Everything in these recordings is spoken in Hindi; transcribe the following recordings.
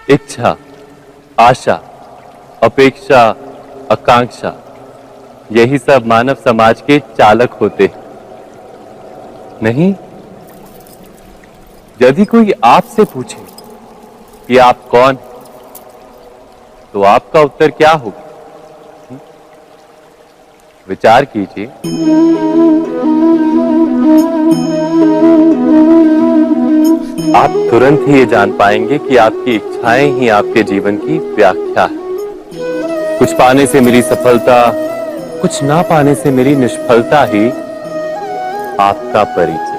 इच्छा, आशा, अपेक्षा, आकांक्षा, यही सब मानव समाज के चालक होते हैं। नहीं, यदि कोई आपसे पूछे कि आप कौन, तो आपका उत्तर क्या होगा? विचार कीजिए। आप तुरंत ही ये जान पाएंगे कि आपकी इच्छाएं ही आपके जीवन की व्याख्या है। कुछ पाने से मिली सफलता, कुछ ना पाने से मिली निष्फलता ही आपका परिचय।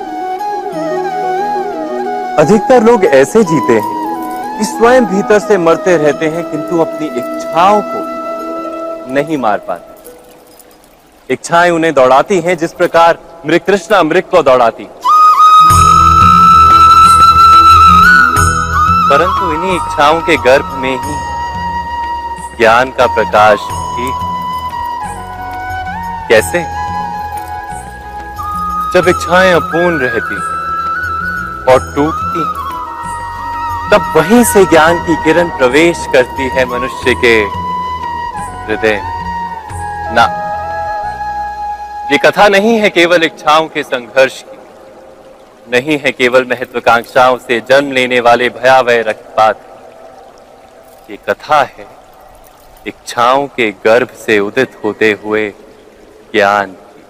अधिकतर लोग ऐसे जीते हैं कि स्वयं भीतर से मरते रहते हैं, किंतु अपनी इच्छाओं को नहीं मार पाते। इच्छाएं उन्हें दौड़ाती हैं जिस प्रकार मृग तृष्णा मृग को दौड़ाती। परंतु इन्हीं इच्छाओं के गर्भ में ही ज्ञान का प्रकाश भी। कैसे? जब इच्छाएं अपूर्ण रहती और टूटती, तब वहीं से ज्ञान की किरण प्रवेश करती है मनुष्य के हृदय। ना, ये कथा नहीं है केवल इच्छाओं के संघर्ष की, नहीं है केवल महत्वाकांक्षाओं से जन्म लेने वाले भयावह रक्तपात। ये कथा है इच्छाओं के गर्भ से उदित होते हुए ज्ञान की।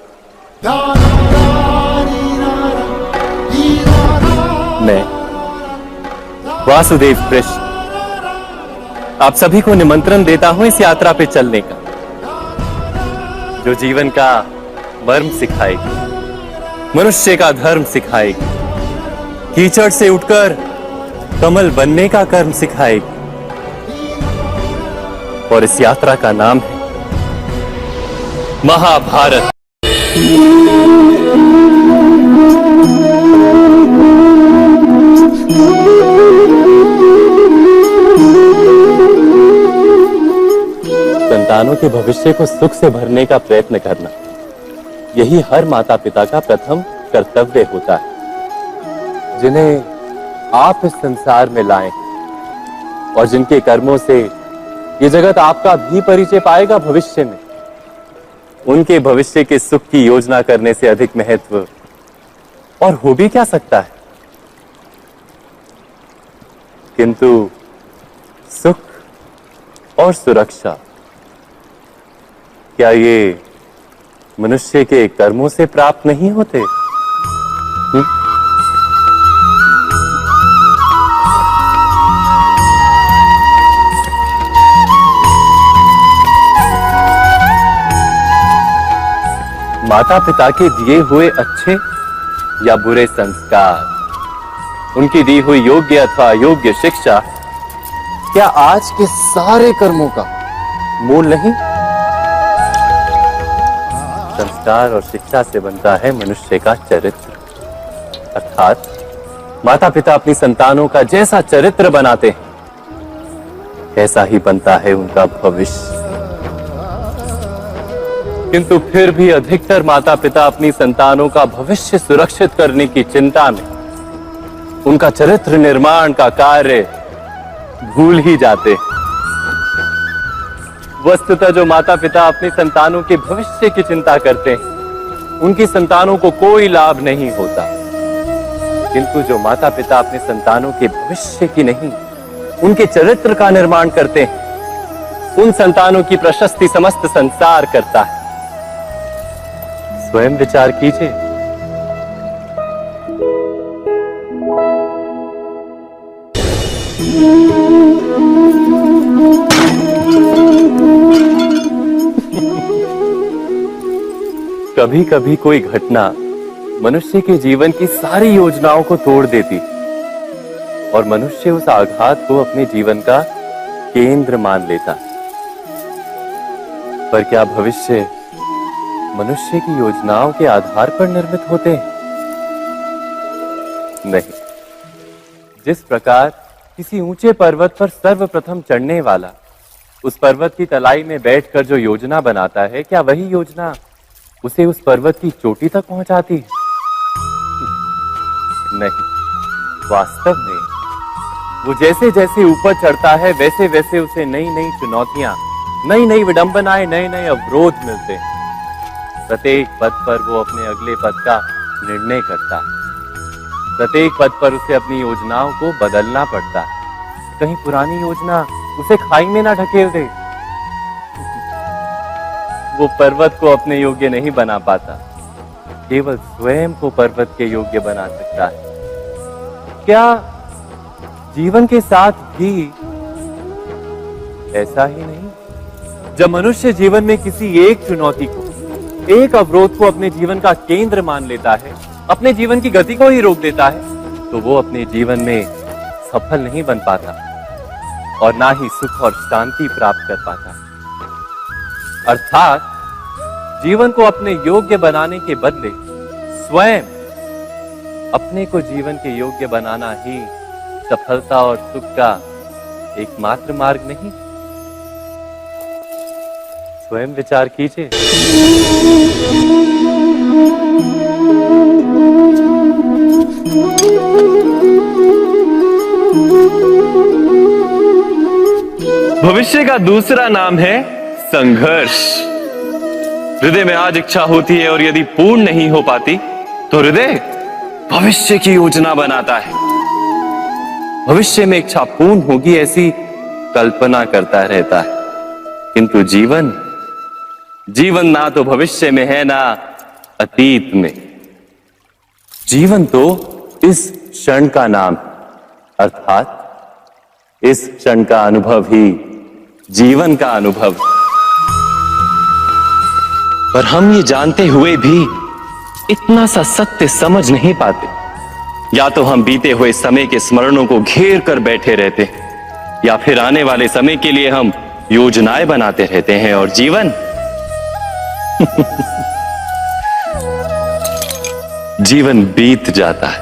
मैं वासुदेव कृष्ण आप सभी को निमंत्रण देता हूं इस यात्रा पे चलने का, जो जीवन का मर्म सिखाएगी, मनुष्य का धर्म सिखाएगी, कीचड़ से उठकर कमल बनने का कर्म सिखाएगी। और इस यात्रा का नाम है महाभारत। संतानों के भविष्य को सुख से भरने का प्रयत्न करना, यही हर माता पिता का प्रथम कर्तव्य होता है, जिन्हें आप इस संसार में लाएं और जिनके कर्मों से ये जगत आपका भी परिचय पाएगा भविष्य में। उनके भविष्य के सुख की योजना करने से अधिक महत्व और हो भी क्या सकता है। किंतु सुख और सुरक्षा, क्या ये मनुष्य के कर्मों से प्राप्त नहीं होते? माता पिता के दिए हुए अच्छे या बुरे संस्कार, उनकी दी हुई योग्य अथवा अयोग्य शिक्षा, क्या आज के सारे कर्मों का मूल नहीं? संस्कार और शिक्षा से बनता है मनुष्य का चरित्र। अर्थात माता पिता अपनी संतानों का जैसा चरित्र बनाते हैं, ऐसा ही बनता है उनका भविष्य। किंतु फिर भी अधिकतर माता पिता अपनी संतानों का भविष्य सुरक्षित करने की चिंता में उनका चरित्र निर्माण का कार्य भूल ही जाते हैं। वस्तुतः जो माता पिता अपनी संतानों के भविष्य की चिंता करते हैं, उनकी संतानों को कोई लाभ नहीं होता। किंतु जो माता पिता अपने संतानों के भविष्य की नहीं, उनके चरित्र का निर्माण करते हैं, उन संतानों की प्रशस्ति समस्त संसार करता है। स्वयं विचार कीजिए। कभी कभी कोई घटना मनुष्य के जीवन की सारी योजनाओं को तोड़ देती और मनुष्य उस आघात को अपने जीवन का केंद्र मान लेता। पर क्या भविष्य मनुष्य की योजनाओं के आधार पर निर्मित होते हैं? नहीं। जिस प्रकार किसी ऊंचे पर्वत पर सर्वप्रथम चढ़ने वाला उस पर्वत की तलाई में बैठकर जो योजना बनाता है, क्या वही योजना उसे उस पर्वत की चोटी तक पहुंचाती है? नहीं। वास्तव में वो जैसे जैसे ऊपर चढ़ता है वैसे वैसे उसे नई नई चुनौतियां, नई नई विडंबनाएं, नए नए अवरोध मिलते हैं। प्रत्येक पद पर वो अपने अगले पद का निर्णय करता है। प्रत्येक पद पर उसे अपनी योजनाओं को बदलना पड़ता है। कहीं पुरानी योजना उसे खाई में ना ढकेल दे। वो पर्वत को अपने योग्य नहीं बना पाता, केवल स्वयं को पर्वत के योग्य बना सकता है। क्या जीवन के साथ भी ऐसा ही नहीं? जब मनुष्य जीवन में किसी एक चुनौती को, एक अवरोध को अपने जीवन का केंद्र मान लेता है, अपने जीवन की गति को ही रोक देता है, तो वो अपने जीवन में सफल नहीं बन पाता और ना ही सुख और शांति प्राप्त कर पाता। अर्थात जीवन को अपने योग्य बनाने के बदले स्वयं अपने को जीवन के योग्य बनाना ही सफलता और सुख का एकमात्र मार्ग नहीं। स्वयं विचार कीजिए। भविष्य का दूसरा नाम है संघर्ष। हृदय में आज इच्छा होती है और यदि पूर्ण नहीं हो पाती तो हृदय भविष्य की योजना बनाता है। भविष्य में इच्छा पूर्ण होगी ऐसी कल्पना करता रहता है, किंतु जीवन ना तो भविष्य में है ना अतीत में। जीवन तो इस क्षण का नाम, अर्थात इस क्षण का अनुभव ही जीवन का अनुभव। पर हम ये जानते हुए भी इतना सा सत्य समझ नहीं पाते। या तो हम बीते हुए समय के स्मरणों को घेर कर बैठे रहते हैं, या फिर आने वाले समय के लिए हम योजनाएं बनाते रहते हैं और जीवन जीवन बीत जाता है।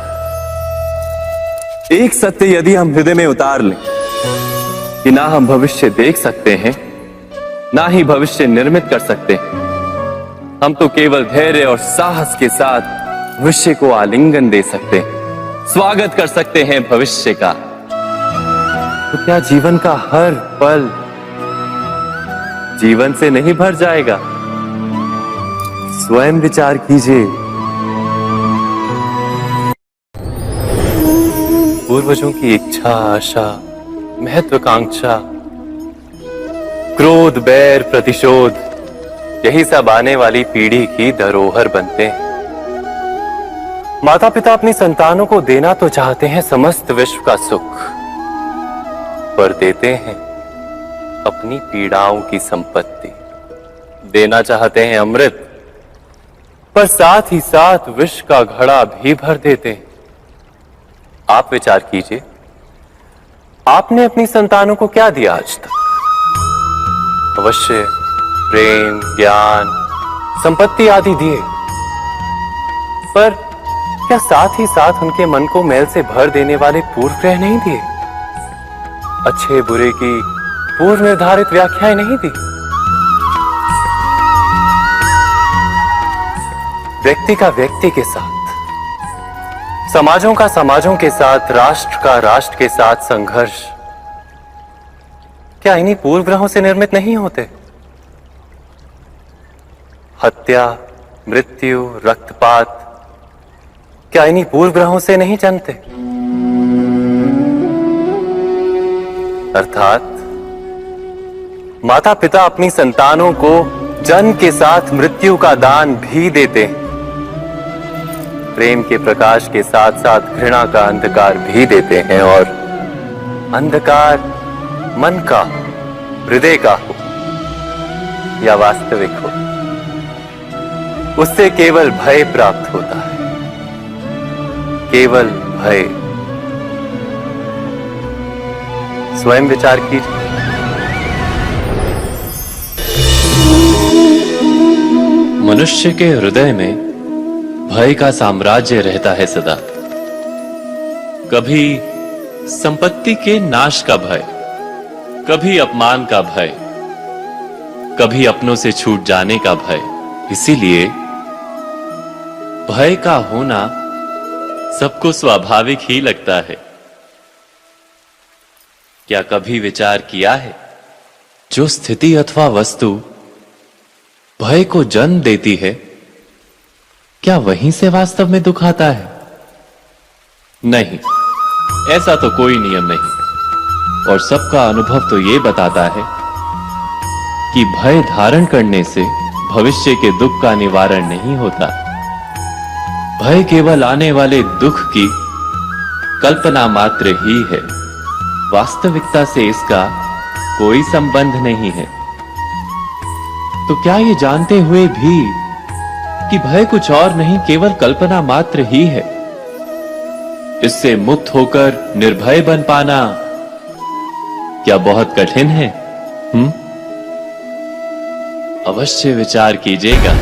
एक सत्य यदि हम हृदय में उतार लें कि ना हम भविष्य देख सकते हैं, ना ही भविष्य निर्मित कर सकते हैं, हम तो केवल धैर्य और साहस के साथ भविष्य को आलिंगन दे सकते हैं, स्वागत कर सकते हैं भविष्य का। तो क्या जीवन का हर पल जीवन से नहीं भर जाएगा? स्वयं विचार कीजिए। पूर्वजों की इच्छा, आशा, महत्वाकांक्षा, क्रोध, बैर, प्रतिशोध, यही सब आने वाली पीढ़ी की धरोहर बनते हैं। माता पिता अपनी संतानों को देना तो चाहते हैं समस्त विश्व का सुख, पर देते हैं अपनी पीड़ाओं की संपत्ति। देना चाहते हैं अमृत, पर साथ ही साथ विष का घड़ा भी भर देते हैं। आप विचार कीजिए, आपने अपनी संतानों को क्या दिया आज तक? अवश्य प्रेम, ज्ञान, संपत्ति आदि दिए, पर क्या साथ ही साथ उनके मन को मैल से भर देने वाले पूर्व ग्रह नहीं दिए? अच्छे बुरे की पूर्व निर्धारित व्याख्याएं नहीं दी? व्यक्ति का व्यक्ति के साथ, समाजों का समाजों के साथ, राष्ट्र का राष्ट्र के साथ संघर्ष क्या इन्हीं पूर्व ग्रहों से निर्मित नहीं होते? हत्या, मृत्यु, रक्तपात क्या इन्हीं पूर्व ग्रहों से नहीं जन्मते? अर्थात माता पिता अपनी संतानों को जन्म के साथ मृत्यु का दान भी देते हैं। प्रेम के प्रकाश के साथ साथ घृणा का अंधकार भी देते हैं, और अंधकार मन का, हृदय का हो या वास्तविक हो, उससे केवल भय प्राप्त होता है, केवल भय। स्वयं विचार कीजिए। मनुष्य के हृदय में भय का साम्राज्य रहता है सदा। कभी संपत्ति के नाश का भय, कभी अपमान का भय, कभी अपनों से छूट जाने का भय। इसीलिए भय का होना सबको स्वाभाविक ही लगता है। क्या कभी विचार किया है, जो स्थिति अथवा वस्तु भय को जन्म देती है, क्या वहीं से वास्तव में दुख आता है? नहीं, ऐसा तो कोई नियम नहीं। और सबका अनुभव तो यह बताता है कि भय धारण करने से भविष्य के दुख का निवारण नहीं होता। भय केवल आने वाले दुख की कल्पना मात्र ही है। वास्तविकता से इसका कोई संबंध नहीं है। तो क्या ये जानते हुए भी कि भय कुछ और नहीं, केवल कल्पना मात्र ही है, इससे मुक्त होकर निर्भय बन पाना क्या बहुत कठिन है? अवश्य विचार कीजिएगा।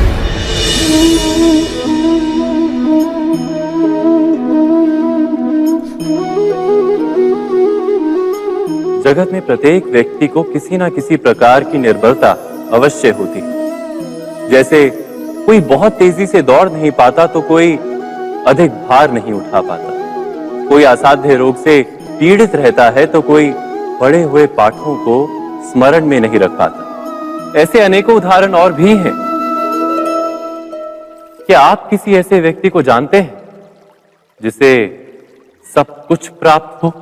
जगत में प्रत्येक व्यक्ति को किसी ना किसी प्रकार की निर्बलता अवश्य होती है। जैसे कोई बहुत तेजी से दौड़ नहीं पाता तो कोई अधिक भार नहीं उठा पाता, कोई असाध्य रोग से पीड़ित रहता है तो कोई पढ़े हुए पाठों को स्मरण में नहीं रख पाता। ऐसे अनेकों उदाहरण और भी हैं। क्या आप किसी ऐसे व्यक्ति को जानते हैं जिसे सब कुछ प्राप्त हो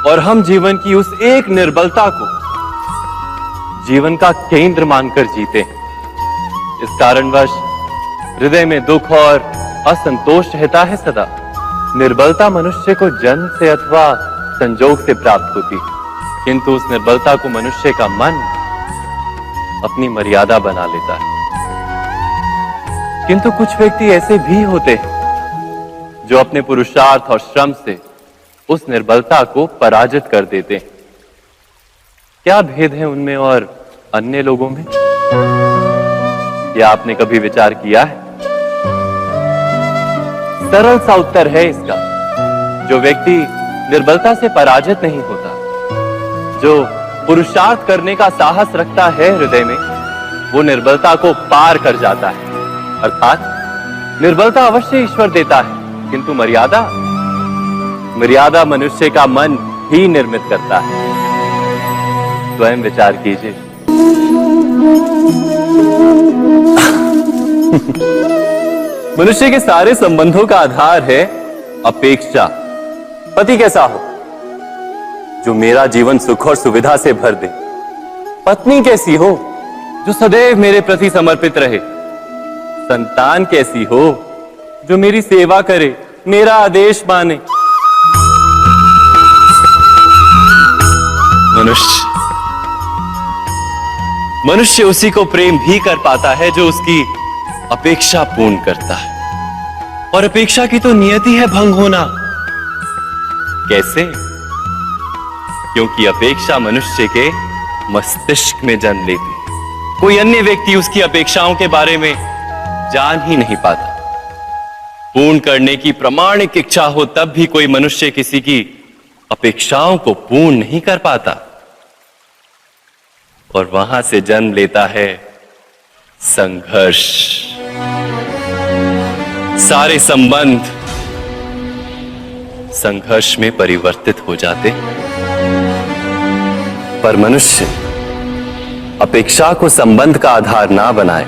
और हम जीवन की उस एक निर्बलता को जीवन का केंद्र मानकर जीते हैं? इस कारणवश हृदय में दुख और असंतोष रहता है सदा। निर्बलता मनुष्य को जन्म से अथवा संजोग से प्राप्त होती है, किंतु उस निर्बलता को मनुष्य का मन अपनी मर्यादा बना लेता है। किंतु कुछ व्यक्ति ऐसे भी होते हैं जो अपने पुरुषार्थ और श्रम से उस निर्बलता को पराजित कर देते हैं। क्या भेद है उनमें और अन्य लोगों में? क्या आपने कभी विचार किया है? सरल सा उत्तर है इसका। जो व्यक्ति निर्बलता से पराजित नहीं होता, जो पुरुषार्थ करने का साहस रखता है हृदय में, वो निर्बलता को पार कर जाता है। अर्थात निर्बलता अवश्य ईश्वर देता है, किंतु मर्यादा मनुष्य का मन ही निर्मित करता है। स्वयं विचार कीजिए। मनुष्य के सारे संबंधों का आधार है अपेक्षा। पति कैसा हो जो मेरा जीवन सुख और सुविधा से भर दे? पत्नी कैसी हो जो सदैव मेरे प्रति समर्पित रहे? संतान कैसी हो जो मेरी सेवा करे, मेरा आदेश माने? मनुष्य उसी को प्रेम भी कर पाता है जो उसकी अपेक्षा पूर्ण करता है। और अपेक्षा की तो नियति है भंग होना। कैसे? क्योंकि अपेक्षा मनुष्य के मस्तिष्क में जन्म लेती है। कोई अन्य व्यक्ति उसकी अपेक्षाओं के बारे में जान ही नहीं पाता। पूर्ण करने की प्रामाणिक इच्छा हो तब भी कोई मनुष्य किसी की अपेक्षाओं को पूर्ण नहीं कर पाता। और वहां से जन्म लेता है संघर्ष। सारे संबंध संघर्ष में परिवर्तित हो जाते। पर मनुष्य अपेक्षा को संबंध का आधार ना बनाए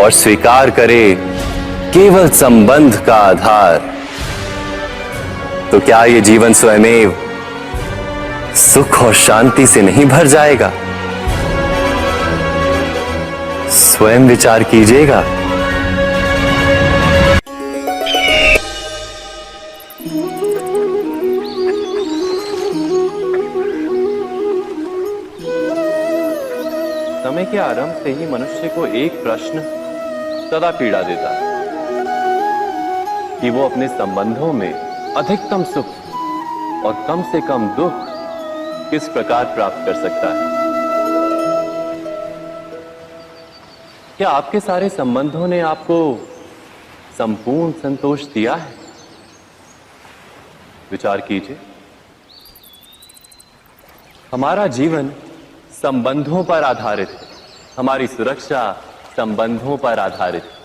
और स्वीकार करे केवल संबंध का आधार, तो क्या ये जीवन स्वयमेव सुख और शांति से नहीं भर जाएगा? स्वयं विचार कीजिएगा। समय के आरंभ से ही मनुष्य को एक प्रश्न सदा पीड़ा देता है कि वो अपने संबंधों में अधिकतम सुख और कम से कम दुख किस प्रकार प्राप्त कर सकता है। क्या आपके सारे संबंधों ने आपको संपूर्ण संतोष दिया है? विचार कीजिए। हमारा जीवन संबंधों पर आधारित है। हमारी सुरक्षा संबंधों पर आधारित है।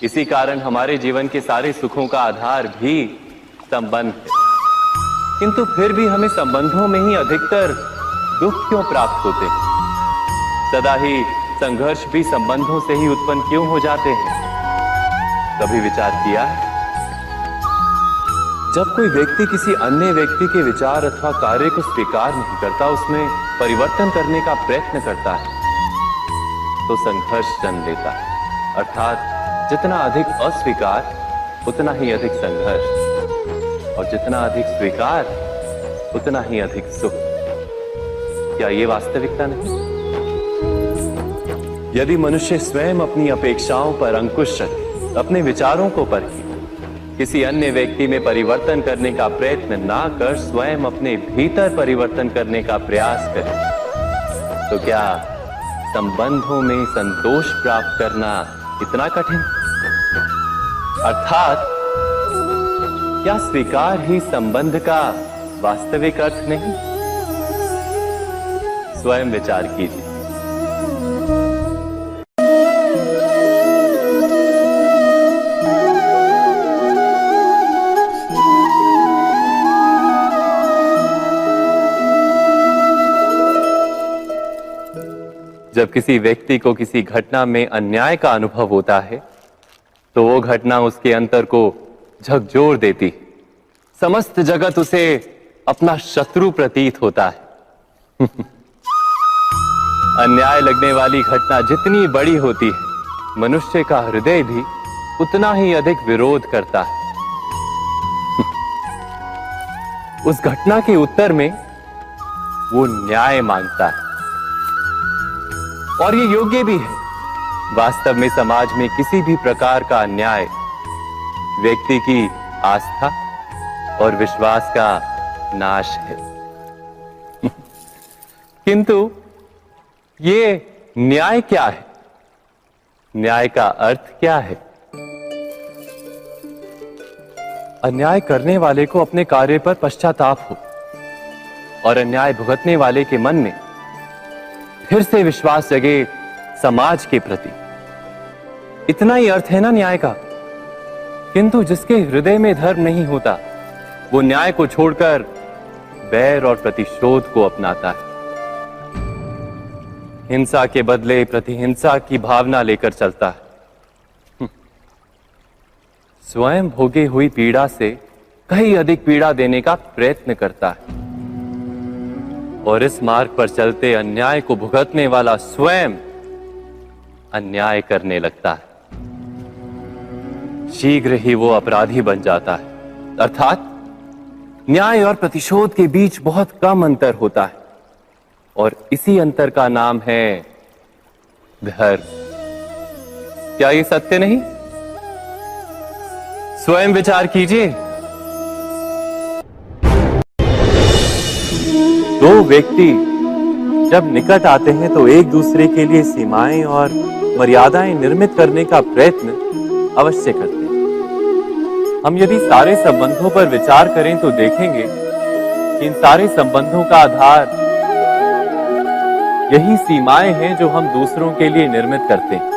इसी कारण हमारे जीवन के सारे सुखों का आधार भी संबंध है। किंतु फिर भी हमें संबंधों में ही अधिकतर दुख क्यों प्राप्त होते हैं? सदा ही संघर्ष भी संबंधों से ही उत्पन्न क्यों हो जाते हैं? कभी विचार किया है? जब कोई व्यक्ति किसी अन्य व्यक्ति के विचार अथवा कार्य को स्वीकार नहीं करता, उसमें परिवर्तन करने का प्रयत्न करता है, तो संघर्ष जन्म लेता है। अर्थात जितना अधिक अस्वीकार उतना ही अधिक संघर्ष, और जितना अधिक स्वीकार उतना ही अधिक सुख। क्या ये वास्तविकता नहीं? यदि मनुष्य स्वयं अपनी अपेक्षाओं पर अंकुश रखे, अपने विचारों को परखे, किसी अन्य व्यक्ति में परिवर्तन करने का प्रयत्न ना कर स्वयं अपने भीतर परिवर्तन करने का प्रयास करे, तो क्या संबंधों में संतोष प्राप्त करना इतना कठिन? अर्थात क्या स्वीकार ही संबंध का वास्तविक अर्थ नहीं? स्वयं विचार कीजिए। जब किसी व्यक्ति को किसी घटना में अन्याय का अनुभव होता है, तो वो घटना उसके अंतर को झकझोर देती, समस्त जगत उसे अपना शत्रु प्रतीत होता है। अन्याय लगने वाली घटना जितनी बड़ी होती है, मनुष्य का हृदय भी उतना ही अधिक विरोध करता है। उस घटना के उत्तर में वो न्याय मांगता है, और ये योग्य भी है। वास्तव में समाज में किसी भी प्रकार का अन्याय व्यक्ति की आस्था और विश्वास का नाश है। किंतु ये न्याय क्या है? न्याय का अर्थ क्या है? अन्याय करने वाले को अपने कार्य पर पश्चाताप हो, और अन्याय भुगतने वाले के मन में फिर से विश्वास जगे समाज के प्रति। इतना ही अर्थ है ना न्याय का। किंतु जिसके हृदय में धर्म नहीं होता, वो न्याय को छोड़कर बैर और प्रतिशोध को अपनाता है। हिंसा के बदले प्रतिहिंसा की भावना लेकर चलता है। स्वयं भोगी हुई पीड़ा से कहीं अधिक पीड़ा देने का प्रयत्न करता है, और इस मार्ग पर चलते अन्याय को भुगतने वाला स्वयं अन्याय करने लगता है। शीघ्र ही वो अपराधी बन जाता है। अर्थात न्याय और प्रतिशोध के बीच बहुत कम अंतर होता है, और इसी अंतर का नाम है धर्म। क्या ये सत्य नहीं? स्वयं विचार कीजिए। दो व्यक्ति जब निकट आते हैं तो एक दूसरे के लिए सीमाएं और मर्यादाएं निर्मित करने का प्रयत्न अवश्य करते हैं। हम यदि सारे संबंधों पर विचार करें तो देखेंगे कि इन सारे संबंधों का आधार यही सीमाएं हैं जो हम दूसरों के लिए निर्मित करते हैं।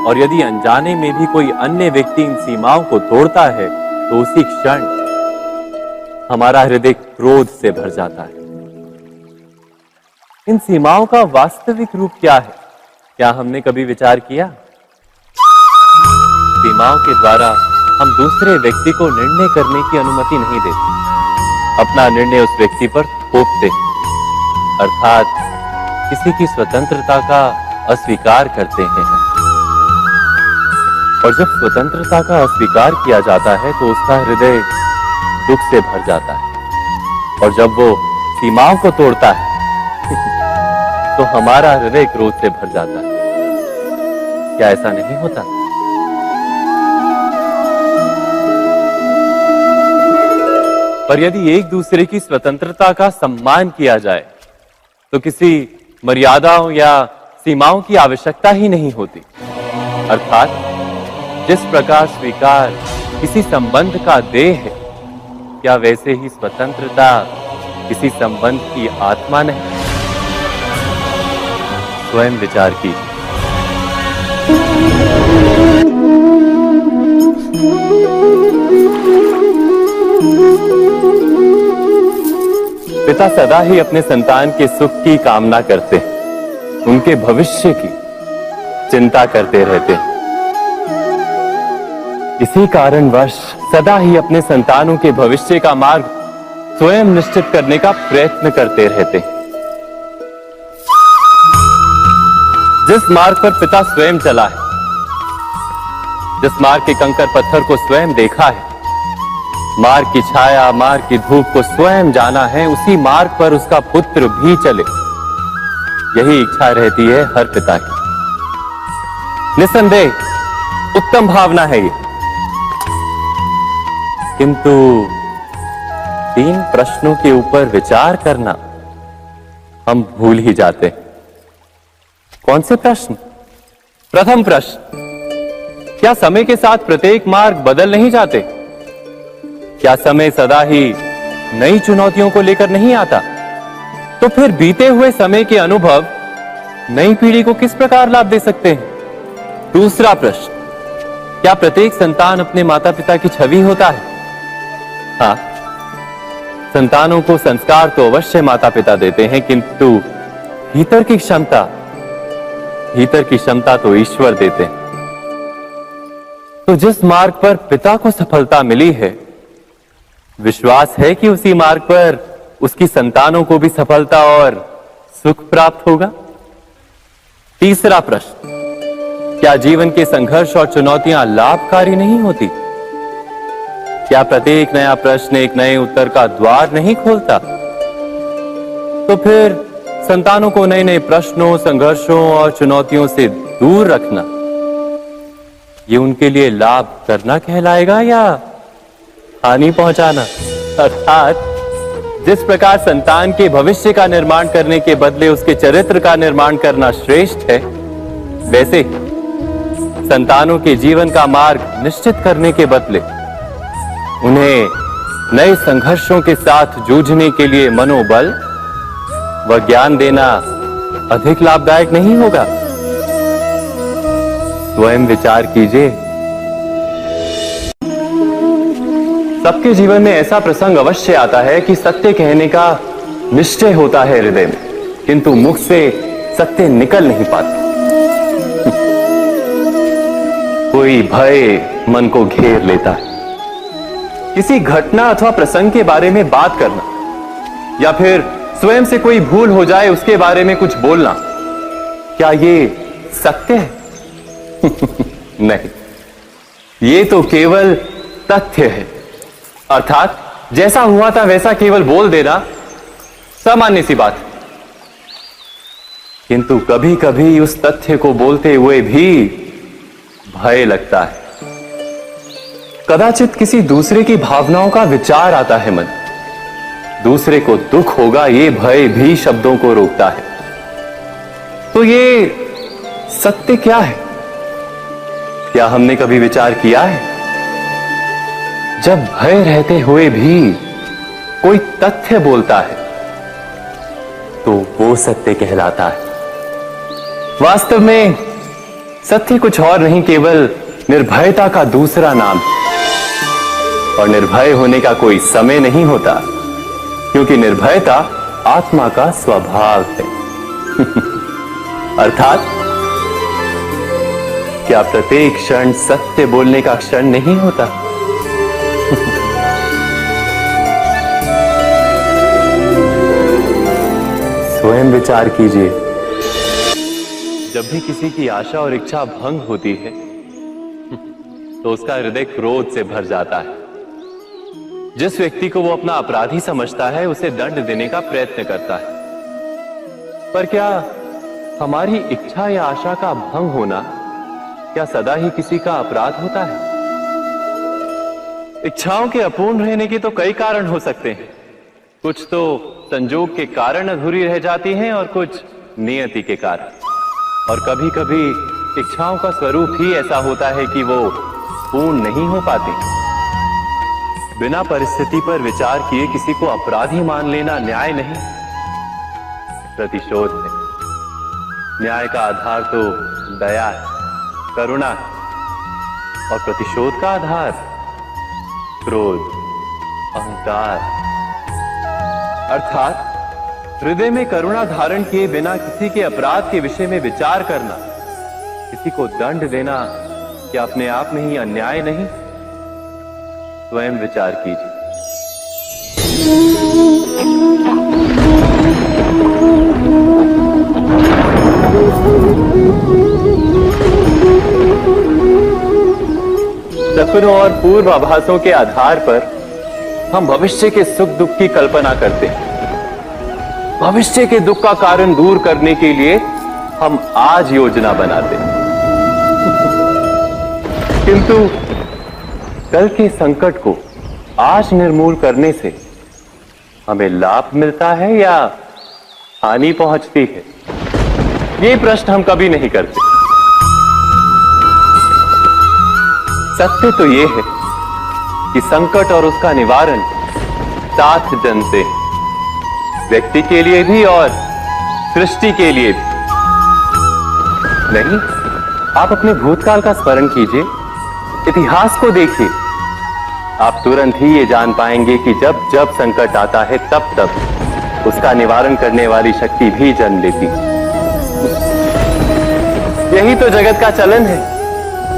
और यदि अनजाने में भी कोई अन्य व्यक्ति इन सीमाओं को तोड़ता है, तो उसी क्षण हमारा हृदय क्रोध से भर जाता है। इन सीमाओं का वास्तविक रूप क्या है? क्या हमने कभी विचार किया? सीमाओं के द्वारा हम दूसरे व्यक्ति को निर्णय करने की अनुमति नहीं देते, अपना निर्णय उस व्यक्ति पर थोपते, अर्थात किसी की स्वतंत्रता का अस्वीकार करते हैं। और जब स्वतंत्रता का अस्वीकार किया जाता है तो उसका हृदय दुख से भर जाता है, और जब वो सीमाओं को तोड़ता है तो हमारा हृदय क्रोध से भर जाता है। क्या ऐसा नहीं होता? पर यदि एक दूसरे की स्वतंत्रता का सम्मान किया जाए तो किसी मर्यादाओं या सीमाओं की आवश्यकता ही नहीं होती। अर्थात जिस प्रकार स्वीकार किसी संबंध का देह है, क्या वैसे ही स्वतंत्रता किसी संबंध की आत्मा नहीं? स्वयं विचार कीजिए। पिता सदा ही अपने संतान के सुख की कामना करते हैं, उनके भविष्य की चिंता करते रहते हैं। इसी कारणवश सदा ही अपने संतानों के भविष्य का मार्ग स्वयं निश्चित करने का प्रयत्न करते रहते हैं। जिस मार्ग पर पिता स्वयं चला है, जिस मार्ग के कंकर पत्थर को स्वयं देखा है, मार्ग की छाया, मार्ग की धूप को स्वयं जाना है, उसी मार्ग पर उसका पुत्र भी चले, यही इच्छा रहती है हर पिता की। निस्संदेह उत्तम भावना है ये, किंतु 3 प्रश्नों के ऊपर विचार करना हम भूल ही जाते हैं। कौन से प्रश्न? प्रथम प्रश्न, क्या समय के साथ प्रत्येक मार्ग बदल नहीं जाते? क्या समय सदा ही नई चुनौतियों को लेकर नहीं आता? तो फिर बीते हुए समय के अनुभव नई पीढ़ी को किस प्रकार लाभ दे सकते हैं? दूसरा प्रश्न, क्या प्रत्येक संतान अपने माता पिता की छवि होता है? हाँ, संतानों को संस्कार तो अवश्य माता पिता देते हैं, किंतु भीतर की क्षमता तो ईश्वर देते हैं। तो जिस मार्ग पर पिता को सफलता मिली है, विश्वास है कि उसी मार्ग पर उसकी संतानों को भी सफलता और सुख प्राप्त होगा। तीसरा प्रश्न, क्या जीवन के संघर्ष और चुनौतियां लाभकारी नहीं होती? क्या प्रत्येक नया प्रश्न एक नए उत्तर का द्वार नहीं खोलता? तो फिर संतानों को नए नए प्रश्नों, संघर्षों और चुनौतियों से दूर रखना, ये उनके लिए लाभ करना कहलाएगा या हानि पहुंचाना? अर्थात जिस प्रकार संतान के भविष्य का निर्माण करने के बदले उसके चरित्र का निर्माण करना श्रेष्ठ है, वैसे संतानों के जीवन का मार्ग निश्चित करने के बदले उन्हें नए संघर्षों के साथ जूझने के लिए मनोबल व ज्ञान देना अधिक लाभदायक नहीं होगा? स्वयं विचार कीजिए। सबके जीवन में ऐसा प्रसंग अवश्य आता है कि सत्य कहने का निश्चय होता है हृदय में, किंतु मुख से सत्य निकल नहीं पाता। कोई भय मन को घेर लेता है। किसी घटना अथवा प्रसंग के बारे में बात करना या फिर स्वयं से कोई भूल हो जाए उसके बारे में कुछ बोलना, क्या ये सत्य है? नहीं, ये तो केवल तथ्य है। अर्थात जैसा हुआ था वैसा केवल बोल देना सामान्य सी बात है। किंतु कभी कभी उस तथ्य को बोलते हुए भी भय लगता है। कदाचित किसी दूसरे की भावनाओं का विचार आता है मन, दूसरे को दुख होगा, ये भय भी शब्दों को रोकता है। तो ये सत्य क्या है? क्या हमने कभी विचार किया है? जब भय रहते हुए भी कोई तथ्य बोलता है तो वो सत्य कहलाता है। वास्तव में सत्य कुछ और नहीं, केवल निर्भयता का दूसरा नाम है। और निर्भय होने का कोई समय नहीं होता, क्योंकि निर्भयता आत्मा का स्वभाव है। अर्थात क्या प्रत्येक क्षण सत्य बोलने का क्षण नहीं होता? स्वयं विचार कीजिए। जब भी किसी की आशा और इच्छा भंग होती है तो उसका हृदय क्रोध से भर जाता है। जिस व्यक्ति को वो अपना अपराधी समझता है उसे दंड देने का प्रयत्न करता है। पर क्या हमारी इच्छा या आशा का भंग होना क्या सदा ही किसी का अपराध होता है? इच्छाओं के अपूर्ण रहने के तो कई कारण हो सकते हैं। कुछ तो संजोग के कारण अधूरी रह जाती हैं और कुछ नियति के कारण। और कभी कभी इच्छाओं का स्वरूप ही ऐसा होता है कि वो पूर्ण नहीं हो पाती। बिना परिस्थिति पर विचार किए किसी को अपराधी मान लेना न्याय नहीं, प्रतिशोध है। न्याय का आधार तो दया है, करुणा है, और प्रतिशोध का आधार क्रोध, अहंकार। अर्थात हृदय में करुणा धारण किए बिना किसी के अपराध के विषय में विचार करना, किसी को दंड देना क्या अपने आप में ही अन्याय नहीं? स्वयं विचार कीजिए। सपनों और पूर्वाभासों के आधार पर हम भविष्य के सुख दुख की कल्पना करते हैं। भविष्य के दुख का कारण दूर करने के लिए हम आज योजना बनाते हैं, किंतु कल के संकट को आज निर्मूल करने से हमें लाभ मिलता है या हानि पहुंचती है? ये प्रश्न हम कभी नहीं करते। सत्य तो यह है कि संकट और उसका निवारण साथ जनते हैं, व्यक्ति के लिए भी और सृष्टि के लिए भी। नहीं, आप अपने भूतकाल का स्मरण कीजिए, इतिहास को देखिए। आप तुरंत ही ये जान पाएंगे कि जब जब संकट आता है तब तब उसका निवारण करने वाली शक्ति भी जन्म लेती है। यही तो जगत का चलन है।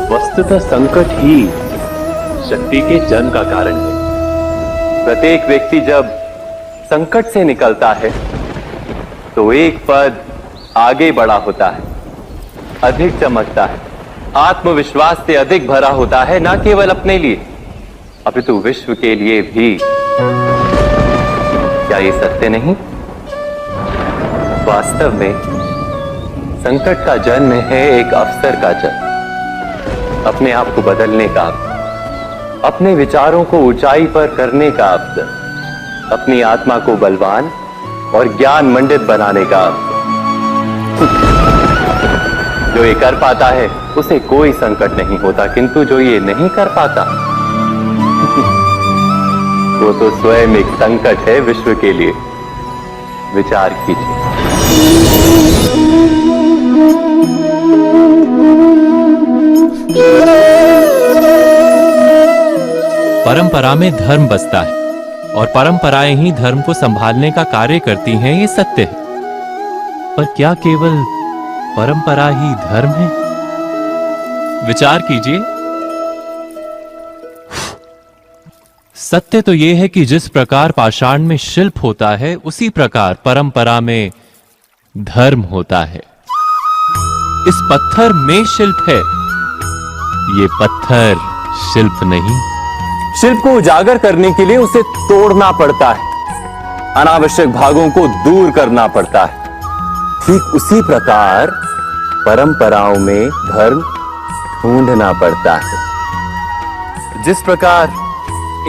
वस्तुतः संकट ही शक्ति के जन्म का कारण है। प्रत्येक व्यक्ति जब संकट से निकलता है तो एक पद आगे बढ़ा होता है, अधिक चमकता है, आत्मविश्वास से अधिक भरा होता है, न केवल अपने लिए अपितु विश्व के लिए भी। क्या ये सत्य नहीं? वास्तव में संकट का जन्म है एक अवसर का जन्म, अपने आप को बदलने का, अपने विचारों को ऊंचाई पर करने का अवसर, अपनी आत्मा को बलवान और ज्ञान मंडित बनाने का अवसर। जो ये कर पाता है उसे कोई संकट नहीं होता, किंतु जो ये नहीं कर पाता वो तो स्वयं एक संकट है विश्व के लिए। विचार कीजिए। परंपरा में धर्म बसता है और परंपराएं ही धर्म को संभालने का कार्य करती हैं, ये सत्य है। पर क्या केवल परंपरा ही धर्म है? विचार कीजिए। सत्य तो यह है कि जिस प्रकार पाषाण में शिल्प होता है उसी प्रकार परंपरा में धर्म होता है। इस पत्थर में शिल्प है, ये पत्थर शिल्प नहीं। शिल्प को उजागर करने के लिए उसे तोड़ना पड़ता है, अनावश्यक भागों को दूर करना पड़ता है। ठीक उसी प्रकार परंपराओं में धर्म ढूंढना पड़ता है। जिस प्रकार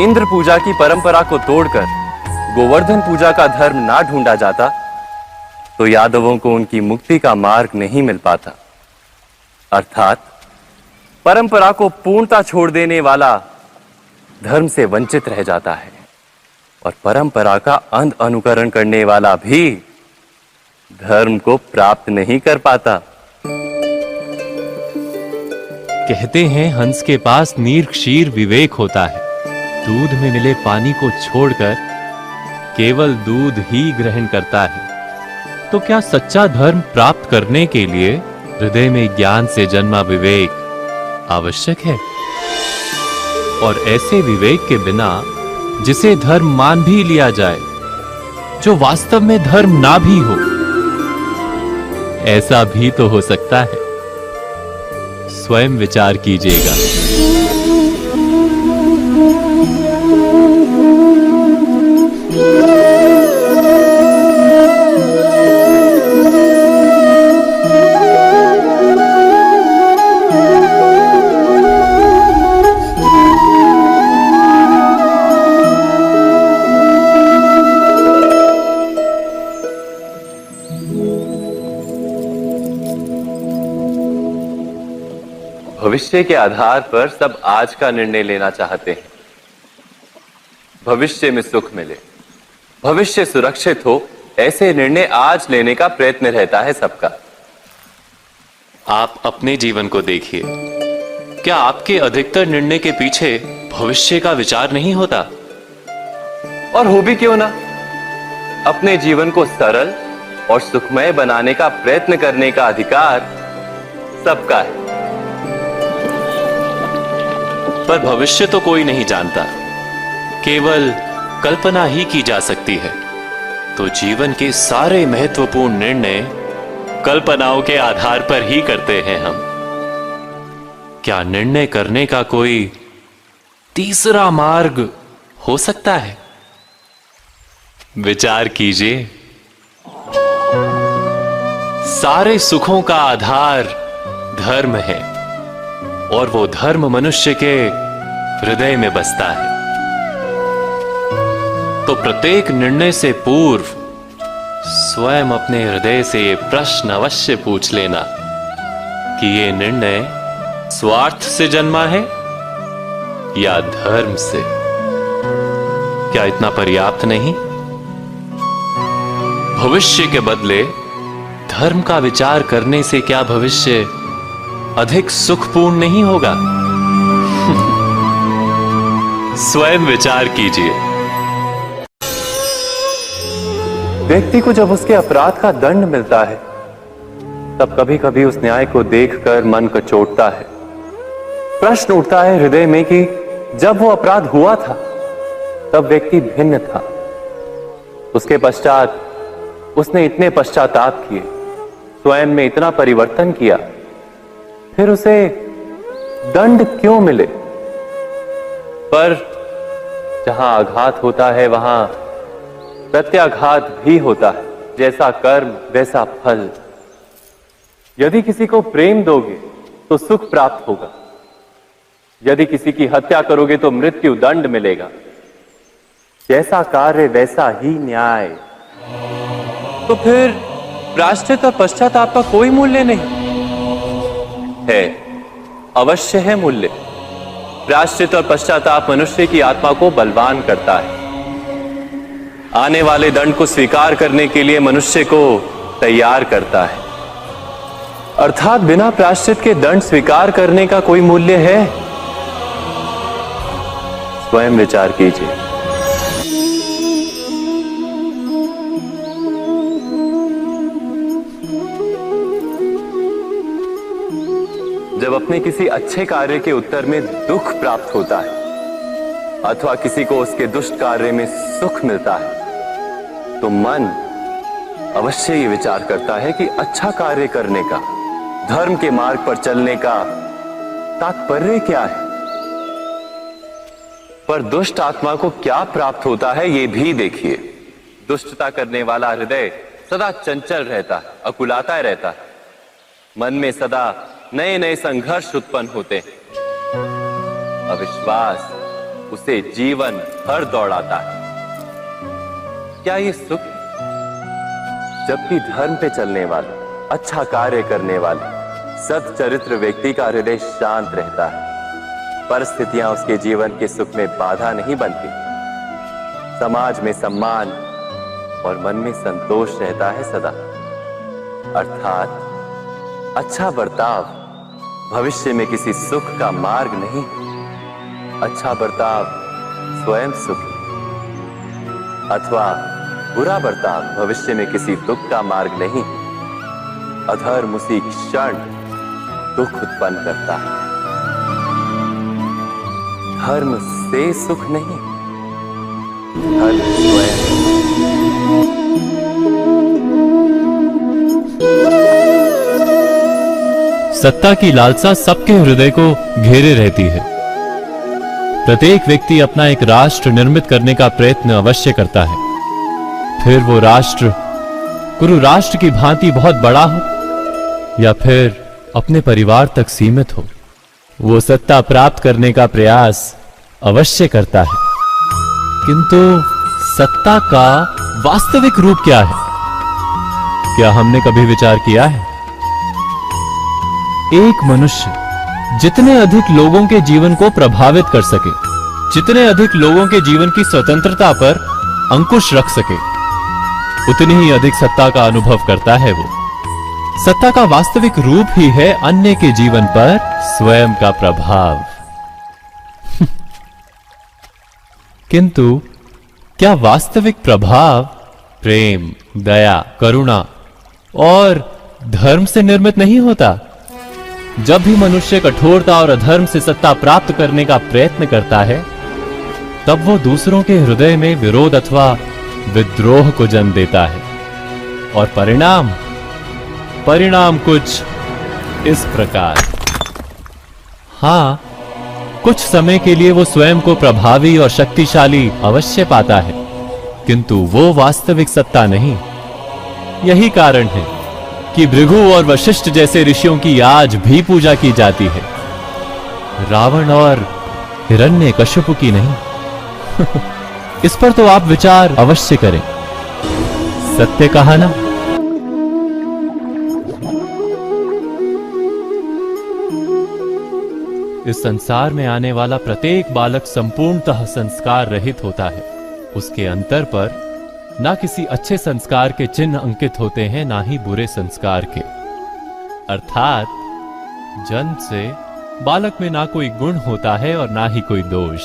इंद्र पूजा की परंपरा को तोड़कर गोवर्धन पूजा का धर्म ना ढूंढा जाता तो यादवों को उनकी मुक्ति का मार्ग नहीं मिल पाता। अर्थात परंपरा को पूर्णता छोड़ देने वाला धर्म से वंचित रह जाता है और परंपरा का अंध अनुकरण करने वाला भी धर्म को प्राप्त नहीं कर पाता। कहते हैं हंस के पास नीर क्षीर विवेक होता है। दूध में मिले पानी को छोड़कर केवल दूध ही ग्रहण करता है। तो क्या सच्चा धर्म प्राप्त करने के लिए हृदय में ज्ञान से जन्मा विवेक आवश्यक है? और ऐसे विवेक के बिना जिसे धर्म मान भी लिया जाए, जो वास्तव में धर्म ना भी हो, ऐसा भी तो हो सकता है। स्वयं विचार कीजिएगा। भविष्य के आधार पर सब आज का निर्णय लेना चाहते हैं। भविष्य में सुख मिले, भविष्य सुरक्षित हो, ऐसे निर्णय आज लेने का प्रयत्न रहता है सबका। आप अपने जीवन को देखिए। क्या आपके अधिकतर निर्णय के पीछे भविष्य का विचार नहीं होता? और हो भी क्यों ना, अपने जीवन को सरल और सुखमय बनाने का प्रयत्न करने का अधिकार सबका है। पर भविष्य तो कोई नहीं जानता, केवल कल्पना ही की जा सकती है। तो जीवन के सारे महत्वपूर्ण निर्णय कल्पनाओं के आधार पर ही करते हैं हम। क्या निर्णय करने का कोई तीसरा मार्ग हो सकता है? विचार कीजिए। सारे सुखों का आधार धर्म है और वो धर्म मनुष्य के हृदय में बसता है। तो प्रत्येक निर्णय से पूर्व स्वयं अपने हृदय से ये प्रश्न अवश्य पूछ लेना कि ये निर्णय स्वार्थ से जन्मा है या धर्म से। क्या इतना पर्याप्त नहीं? भविष्य के बदले धर्म का विचार करने से क्या भविष्य अधिक सुखपूर्ण नहीं होगा? स्वयं विचार कीजिए। व्यक्ति को जब उसके अपराध का दंड मिलता है, तब कभी कभी उस न्याय को देखकर मन कचोटता है। प्रश्न उठता है हृदय में कि जब वो अपराध हुआ था, तब व्यक्ति भिन्न था। उसके पश्चात उसने इतने पश्चाताप किए, स्वयं में इतना परिवर्तन किया, फिर उसे दंड क्यों मिले? पर जहां आघात होता है, वहां प्रत्याघात भी होता है। जैसा कर्म वैसा फल। यदि किसी को प्रेम दोगे तो सुख प्राप्त होगा, यदि किसी की हत्या करोगे तो मृत्यु दंड मिलेगा। जैसा कार्य वैसा ही न्याय। तो फिर प्रायश्चित और पश्चाताप का कोई मूल्य नहीं है? अवश्य है मूल्य। प्रायश्चित और पश्चाताप मनुष्य की आत्मा को बलवान करता है। आने वाले दंड को स्वीकार करने के लिए मनुष्य को तैयार करता है। अर्थात बिना प्रायश्चित के दंड स्वीकार करने का कोई मूल्य है? स्वयं विचार कीजिए। जब अपने किसी अच्छे कार्य के उत्तर में दुख प्राप्त होता है अथवा किसी को उसके दुष्ट कार्य में सुख मिलता है, तो मन अवश्य ये विचार करता है कि अच्छा कार्य करने का, धर्म के मार्ग पर चलने का तात्पर्य क्या है। पर दुष्ट आत्मा को क्या प्राप्त होता है, ये भी देखिए। दुष्टता करने वाला हृदय सदा चंचल रहता है, अकुलाता रहता है। मन में सदा नए नए संघर्ष उत्पन्न होते हैं। अविश्वास उसे जीवन भर दौड़ाता है। क्या ये सुख? जबकि धर्म पे चलने वाले, अच्छा कार्य करने वाले, सच्चरित्र व्यक्ति का हृदय शांत रहता है। परिस्थितियां उसके जीवन के सुख में बाधा नहीं बनती। समाज में सम्मान और मन में संतोष रहता है सदा। अर्थात अच्छा बर्ताव भविष्य में किसी सुख का मार्ग नहीं। अच्छा बर्ताव स्वयं सुख अथवा बुरा बर्ताव भविष्य में किसी दुख का मार्ग नहीं। अधर्म उसी क्षण दुख उत्पन्न करता है। धर्म से सुख नहीं, धर्म स्वयं। सत्ता की लालसा सबके हृदय को घेरे रहती है। प्रत्येक व्यक्ति अपना एक राष्ट्र निर्मित करने का प्रयत्न अवश्य करता है। फिर वो राष्ट्र गुरु राष्ट्र की भांति बहुत बड़ा हो या फिर अपने परिवार तक सीमित हो, वो सत्ता प्राप्त करने का प्रयास अवश्य करता है। किंतु सत्ता का वास्तविक रूप क्या है? क्या हमने कभी विचार किया है? एक मनुष्य जितने अधिक लोगों के जीवन को प्रभावित कर सके, जितने अधिक लोगों के जीवन की स्वतंत्रता पर अंकुश रख सके, उतनी ही अधिक सत्ता का अनुभव करता है वो। सत्ता का वास्तविक रूप ही है अन्य के जीवन पर स्वयं का प्रभाव। किंतु क्या वास्तविक प्रभाव प्रेम, दया, करुणा और धर्म से निर्मित नहीं होता। जब भी मनुष्य कठोरता और अधर्म से सत्ता प्राप्त करने का प्रयत्न करता है, तब वो दूसरों के हृदय में विरोध अथवा विद्रोह को जन्म देता है। और परिणाम कुछ इस प्रकार। हां, कुछ समय के लिए वो स्वयं को प्रभावी और शक्तिशाली अवश्य पाता है, किंतु वो वास्तविक सत्ता नहीं। यही कारण है कि भृगु और वशिष्ठ जैसे ऋषियों की आज भी पूजा की जाती है, रावण और हिरण्यकश्यप की नहीं। इस पर तो आप विचार अवश्य करें। सत्य कहा ना। इस संसार में आने वाला प्रत्येक बालक संपूर्णतः संस्कार रहित होता है। उसके अंतर पर ना किसी अच्छे संस्कार के चिन्ह अंकित होते हैं, ना ही बुरे संस्कार के। अर्थात जन्म से बालक में ना कोई गुण होता है और ना ही कोई दोष।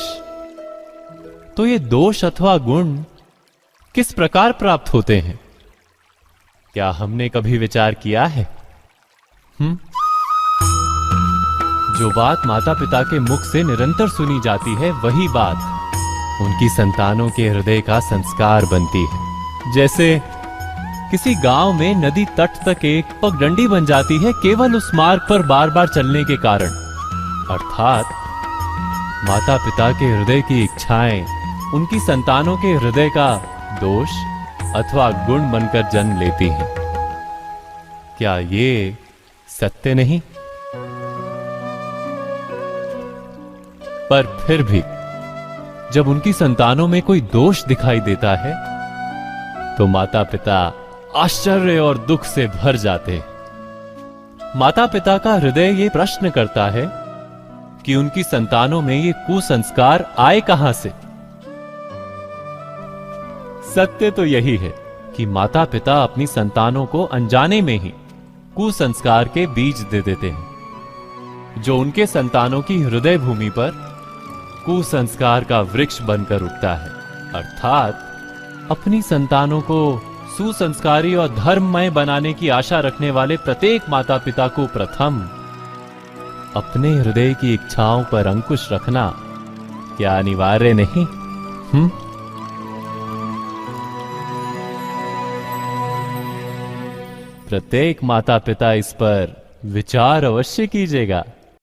तो ये दोष अथवा गुण किस प्रकार प्राप्त होते हैं? क्या हमने कभी विचार किया है? जो बात माता पिता के मुख से निरंतर सुनी जाती है, वही बात उनकी संतानों के हृदय का संस्कार बनती है। जैसे किसी गांव में नदी तट तक एक पगडंडी बन जाती है, केवल उस मार्ग पर बार बार चलने के कारण। अर्थात माता पिता के हृदय की इच्छाएं उनकी संतानों के हृदय का दोष अथवा गुण बनकर जन्म लेती हैं। क्या ये सत्य नहीं? पर फिर भी जब उनकी संतानों में कोई दोष दिखाई देता है, तो माता पिता आश्चर्य और दुख से भर जाते हैं। माता पिता का हृदय ये प्रश्न करता है कि उनकी संतानों में ये कुसंस्कार आए कहां से। सत्य तो यही है कि माता पिता अपनी संतानों को अनजाने में ही कुसंस्कार के बीज दे देते हैं, जो उनके संतानों की हृदय भूमि पर कुसंस्कार का वृक्ष बनकर उगता है। अर्थात अपनी संतानों को सुसंस्कारी और धर्ममय बनाने की आशा रखने वाले प्रत्येक माता पिता को प्रथम अपने हृदय की इच्छाओं पर अंकुश रखना क्या अनिवार्य नहीं? प्रत्येक माता पिता इस पर विचार अवश्य कीजिएगा।